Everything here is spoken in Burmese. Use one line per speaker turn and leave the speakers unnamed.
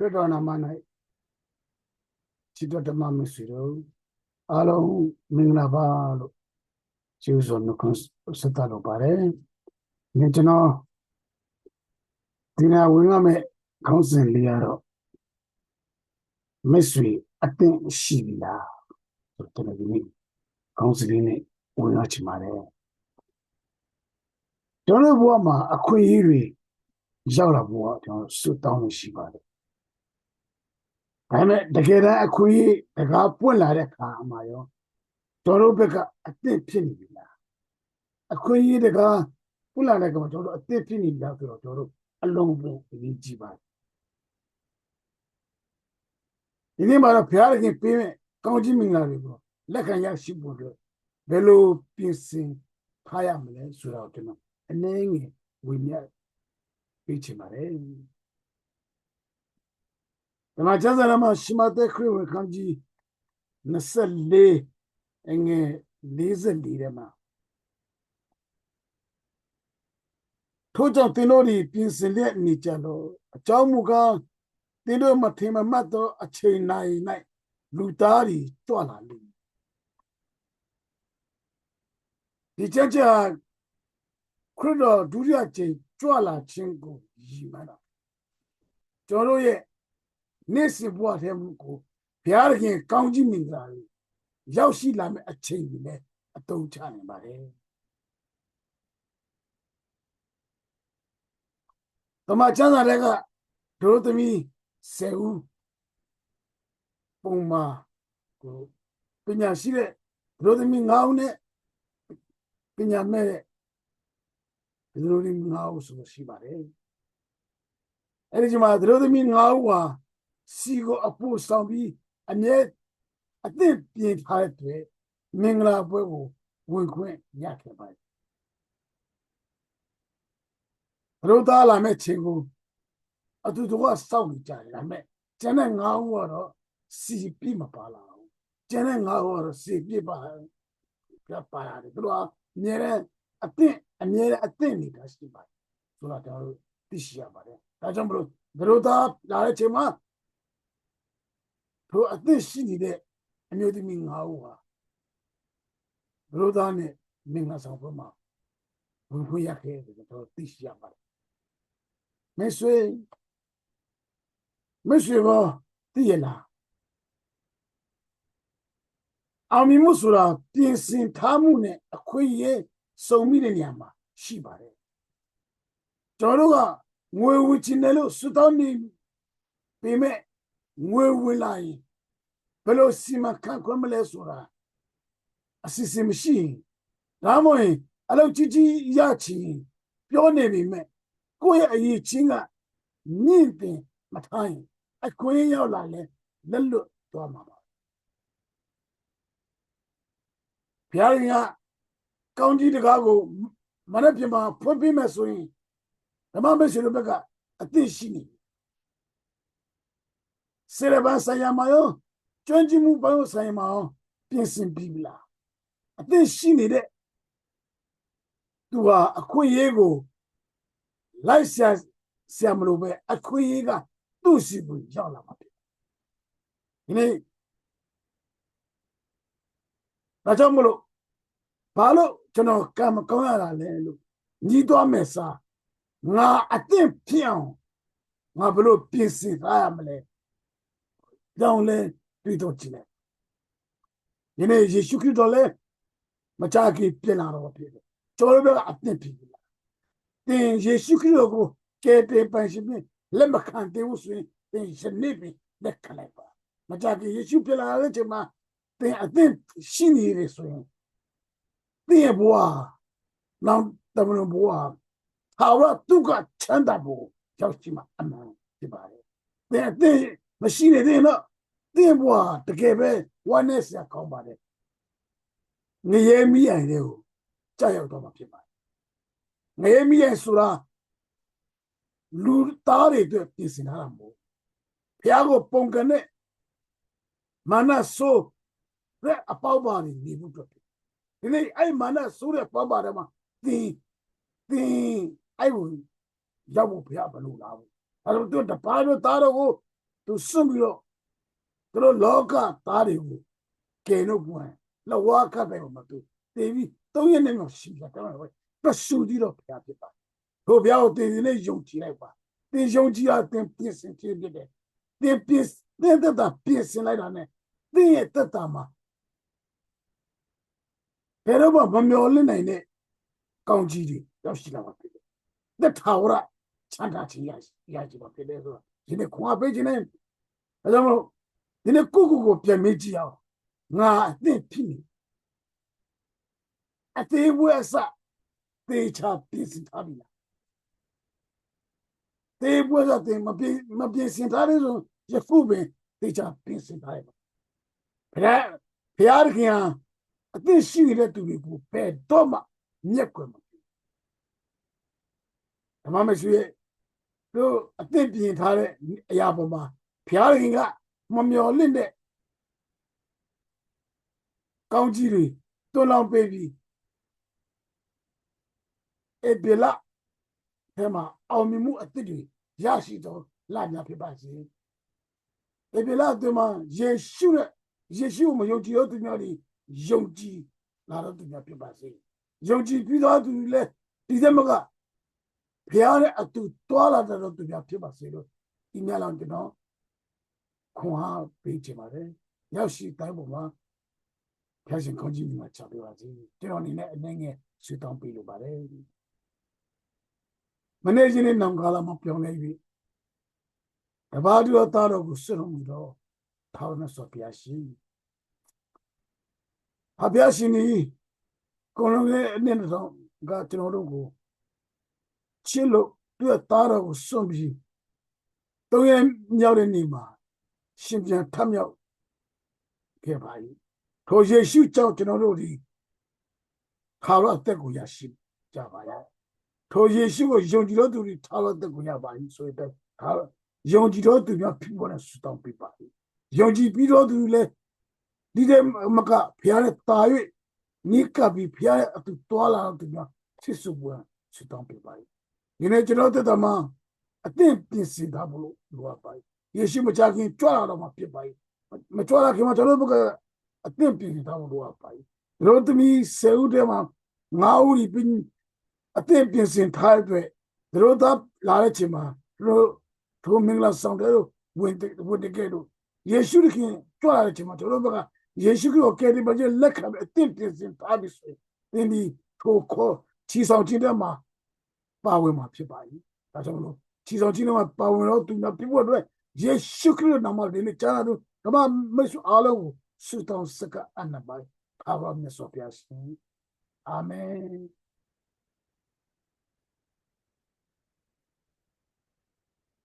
Predona Manai, Chitota Mamisiro, Alo Minglava, choose on the Satalo Pare, Nitano, Tina Wingame, Council Liaro, Mystery, I think Shivila, Councilini, Winachimare. Don't know what a query, Jala water, so down Shivale. The Gera Akui, the Gapula Mayo, Torobeka, a thin a queen the Ga, Pula a thin Toro, a long book in Jiba. In the matter of Piaring payment, County Minarigo, Lakaya Shibudo, Bello Piercing, Payamle, Surautino, and name we near Pichimare. The Majazama Shimate Crew Kanji Nasale and a laser leader. Tojo Tinori Pinsele Nichalo, a Chamuga, Tino Matima Mato, a chain night, Lutari, Tola. The judge Crudo Duriache, Tola Chingo, Yimana. Joroye. Nesi bought him go. Piarkin County Mingrari. Yaushi Lam a chain, a toe channel, Mare. The Machana Rega told me, Seu Puma Pinashire, told me Naune Pinamere, the house of Shibare. Erijima, told me Nawa. Sigo a post zombie, and yet I think being hard to it, Mingla Buego, Winquin, Yakabai. Roda la Metingo, I do the worst sound, I met Jenning our see Pima Pala, Jenning our see Pipa, near a thing, and near a thing, it has to buy. So that this year, but I don't know. The Roda, La Chema. To at this she did a new Ming Hawa. Rodane Mingas of Roma. We are here to this year. Monsieur Tiela Ami Musura, Pinsin Tamune, a quay so milleniama, Shibare. Joroga, where which in Nello Sutani Pime. Where will I? Fellow Sima can't come lesura. Assisting machine. Ramoy, allow Gigi Yachi. Your name, me. Go a ye chinga. Ninte, my time. I quay your lale. Then look to a mama. Piaria County de Gago, Manapima, Pompey Messoing. The Mamma Rebecca, a tishini. Sereba Sayamayo, 20 move by Sayamao, Pinsin Bibla. I think she needed to a Quayego, Lysia Siamrobe, a Quayega, two sibu, Jala. Rajamolo, Palo, Chano, Kamakona, Nido Mesa, Na, I think Pion, Mabelo Pinsin, family. Down there, Pito Chile. You know, you shook it all there. Machaki Pilar people. Tolba at the people. Then you shook it go, get a pension, Lembacan, they will swing, then she need me, the caliber. Machaki, you shook Pilar, then I think she needed swing. The bois. Now, the bois. How to got Chandabo, Joshima, among the body. They machine it in up. They were to give it one is a combat. Niemi and you, child of a people. Niemi and Sura Lutari to this in Hambo. Piago Pongane Mana so a power body. I mana Sura Pabarama. The I will Jabu Piabalula. I will do the Pano Taro. သူစွန့်ပြီးတော့သူတို့လောကသားတွေကိုကယ်လို့ပွင့်လဝါကတဲ့မှာသူတေပြီး3 ရက်နဲ့မှရှိတာတော့ပရှုတိတော့ဖျားဖြစ်ပါတို့ဘုရားကိုတင်နေယုံကြည်လိုက်ပါတင်ယုံကြည်တာတင်ပြည့်စင်ဖြစ်တယ်တင်ပြည့်တဲ့တာပြည့်စင်လိုက်တာနဲ့တင်ရဲ့တက်တာမှာဘယ်တော့မှမမျော်လင့်နိုင်တဲ့ကောင်းကြီးတွေရောက်ရှိလာပါဖြစ်တယ်တက်ထာဝရချမ်းသာခြင်းရရှိပါဖြစ်တယ်ဆိုတော့ဒီနေ့ခွန်အားပေးခြင်းနဲ့အဲကြောင့်မို့ဒီနေ့ကိုပြန်မေးကြည့်အောင်ငါအသင့်ဖြစ်နေအသေးဝဲအစသေချာပြင်ဆင်ထားပြီလားသေဝဲအစသေမပြင်ဆင်ထားတဲ့ဆိုယခုပင်သေချာပြင်ဆင်ထားရပါဘုရားခင်အသင့်ရှိနေတဲ့သူတွေကိုဘယ်တော့မှမျက်ကွယ်မပြုဓမ္မမရှိရဲ့တို့အသင့်ပြင်ထားတဲ့အရာပေါ်မှာဘုရားခင်ကမမျော်လင့်တဲ့ကောင်းကြီးတွေတွန်းလောင်းပေးပြီးအေဘလာထဲမှာအောင်မြင်မှုအသစ်တွေရရှိတော့လာများဖြစ်ပါစေအေဘလာထဲမှာယေရှုမယုံကြည်သူများတွေယုံကြည်လာတော့သူများဖြစ်ပါစေယုံကြည်ပြီးတော့သူလည်းဒီစမကဘုရားရဲ့အတူတွာလာတော့သူများဖြစ်ပါစေလို့ဒီများလောက်ကျွန်တော်ခွန်အားပေးချင်ပါတယ်ရောက်ရှိတိုင်းပေါ်မှာဖျားရှင်ကောင်းကြီးမှာချပေးပါစေကျွန်တော်အနေနဲ့အနေငယ်ဆွေးတောင်းပေးလိုပါတယ်မနေ့ကနေ့နောင်ကာလမှာပြောင်းလဲပြီတပါးတော်သားတော်ကိုဆွတော်မူတော့ထောင်းနဲ့ဆိုဖျားရှင်ဖျားရှင်นี่ကိုလုံးရဲ့အနေနဲ့တော့ကကျွန်တော်တို့ကိုချစ်လို့သူ့သားတော်ကိုစွန့်ပြီး3 ရက်မြောက်တဲ့နေ့မှာရှင်ပြန်ထမြောက်ခဲ့ပါ၏ထိုယေရှုကြောင့်ကျွန်တော်တို့ဒီခါရအသက်ကိုရရှိကြပါရဲ့ထိုယေရှုကိုယုံကြည်တော်သူတွေထားတော်သက်ကိုရပါ၏ဆိုတဲ့ယုံကြည်တော်သူများဖြစ်ပေါ်တဲ့ဆုတောင်းပေးပါ၏ယုံကြည်ပြီးတော်သူလည်းဒီတဲ့မကဖျားတဲ့တာ၍နိကပြီးဖျားတဲ့အတူတွာလာတော်သူများဖြစ်စုပွဲဆုတောင်းပေးပါ၏ဒီနေ့ကျွန်တော်တို့မှာအသင့်ပြင်ဆင်ထားဖို့လိုအပ်ပါ၏ယေရှုမချခင်ကြွလာတော့မှဖြစ်ပါ၏မကြွလာခင်မှာကျွန်တော်တို့ကအသင့်ပြင်ဆင်ထားဖို့လိုအပ်ပါ၏တို့သမီး10 ဦးတည်းမှာ9 ဦးပြီးအသင့်ပြင်ဆင်ထားတဲ့တို့သားလာတဲ့ချိန်မှာတို့မင်္ဂလာဆောင်တဲ့ဝင်တကယ်လို့ယေရှုခင်ကြွလာတဲ့ချိန်မှာတို့ဘကယေရှုကိုကယ်တင်ပါခြင်းလက်ခံအသင့်ပြင်ဆင်ထားပြီးဆိုရင်ဒီထိုခေါ်ချီဆောင်ခြင်းတဲ့မှာပါဝင်မှာဖြစ်ပါ၏ဒါကြောင့်လို့ချီဆောင်ခြင်းမှာပါဝင်တော့သူများပြဖို့အတွက်ယေရှုခရစ်နာမတော်နဲ့ကြားတော့ဓမ္မမိတ်ဆွေအားလုံးကိုဆုတောင်းစကားအနပ်ပါအားပါမြတ်စွာဘုရားရှင်အာမင်